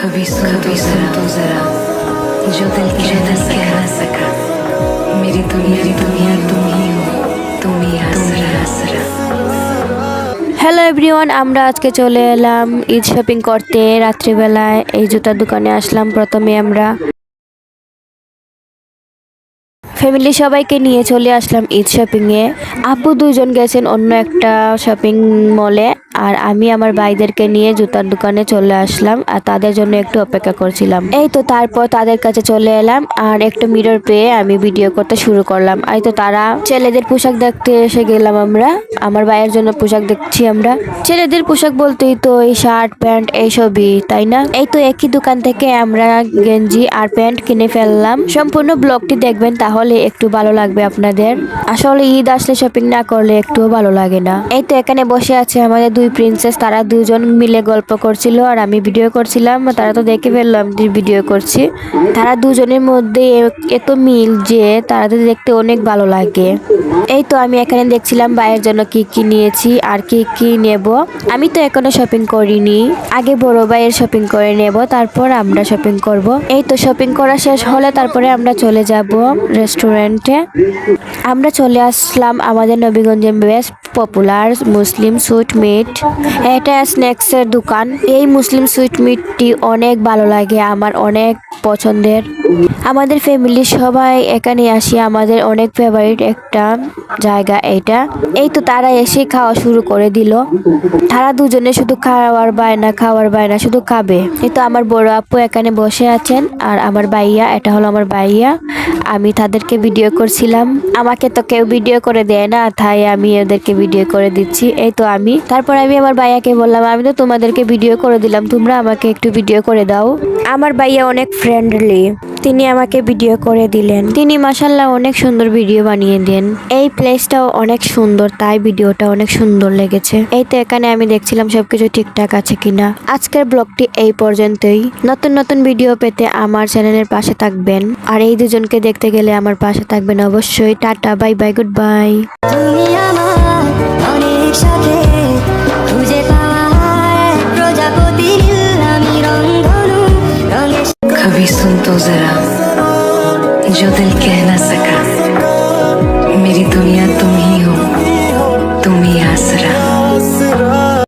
कभी सुन तो जरा जो दिल कह न सका मेरी दुनिया तुम ही हो तुम ही आसरा। হ্যালো এভরিওয়ান, আমরা আজকে চলে এলাম ঈদ শপিং করতে। রাত্রিবেলায় এই জুতার দোকানে আসলাম। প্রথমে আমরা ফ্যামিলি সবাইকে নিয়ে চলে আসলাম ঈদ শপিংয়ে। আব্বু দুইজন গেছেন অন্য একটা শপিং মলে, আর আমি আমার ভাইদেরকে নিয়ে জুতার দোকানে চলে আসলাম আর তাদের জন্য একটু অপেক্ষা করছিলাম। এই তো তারপর তাদের কাছে চলে এলাম আর একটা মিরর পেয়ে আমি ভিডিও করতে শুরু করলাম। এই তো তারা ছেলেদের পোশাক দেখতে এসে গেলাম। আমরা আমার ভাইয়ের জন্য পোশাক দেখছি। আমরা ছেলেদের পোশাক বলতেই তো এই শার্ট প্যান্ট এইসবই, তাই না? এই তো একই দোকান থেকে আমরা গেঞ্জি আর প্যান্ট কিনে ফেললাম। সম্পূর্ণ ব্লগটি দেখবেন, তাহলে একটু ভালো লাগবে আপনাদের। আসলে ঈদ আসলে শপিং না করলে একটুও ভালো লাগে না। এই তো এখানে বসে আছে আমাদের দুই প্রিন্সেস, তারা দুজন মিলে গল্প করছিল আর আমি ভিডিও করছিলাম। তারা তো দেখে ফেললাম যে ভিডিও করছি। তারা দুজনের মধ্যে এত মিল যে তাদের দেখতে অনেক ভালো লাগে। এই তো আমি এখানে দেখছিলাম ভাইয়ের জন্য কি কি নিয়েছি আর কি কি নেব। আমি তো এখনো শপিং করিনি, আগে বড় ভাইয়ের শপিং করে নেব, তারপর আমরা শপিং করব। এই তো শপিং করা শেষ হলে তারপরে আমরা চলে যাব রেস্টুরেন্টে। আমরা চলে আসলাম আমাদের নবীগঞ্জের বেস্ট পপুলার মুসলিম সুইট মিট। এটা স্ন্যাক্সের দোকান। এই মুসলিম সুইট মিটটি অনেক ভালো লাগে, আমার অনেক পছন্দের। আমাদের ফ্যামিলির সবাই এখানে আসি, আমাদের অনেক ফেভারিট একটা জায়গা এইটা। এই তো তারা এসে খাওয়া শুরু করে দিল। তারা দুজনে শুধু খাওয়ার বায়না শুধু খাবে। এই তো আমার বড় আপু এখানে বসে আছেন আর আমার ভাইয়া, এটা হলো আমার ভাইয়া। আমি তাদেরকে ভিডিও করছিলাম, আমাকে তো কেউ ভিডিও করে দেয় না, তাই আমি ওদেরকে ভিডিও করে দিচ্ছি। এই তো তারপর আমি আমার ভাইয়াকে বললাম, আমি তো তোমাদেরকে ভিডিও করে দিলাম, তোমরা আমাকে একটু ভিডিও করে দাও। আমার ভাইয়া অনেক ফ্রেন্ডলি, তিনি আমাকে ভিডিও করে দিলেন। তিনি মাশাআল্লাহ অনেক সুন্দর ভিডিও বানিয়ে দেন। এই প্লেসটাও অনেক সুন্দর, তাই ভিডিওটা অনেক সুন্দর লেগেছে। এই তো এখানে আমি দেখছিলাম সবকিছু ঠিকঠাক আছে কিনা। আজকের ব্লগটি এই পর্যন্তই। নতুন নতুন ভিডিও পেতে আমার চ্যানেলের পাশে থাকবেন, আর এই দুজনকে দেখতে গেলে আমার পাশে থাকবেন অবশ্যই। Tata, bye bye, good bye. कभी सुन तो जरा जो दिल कह न सका मेरी दुनिया तुम ही हो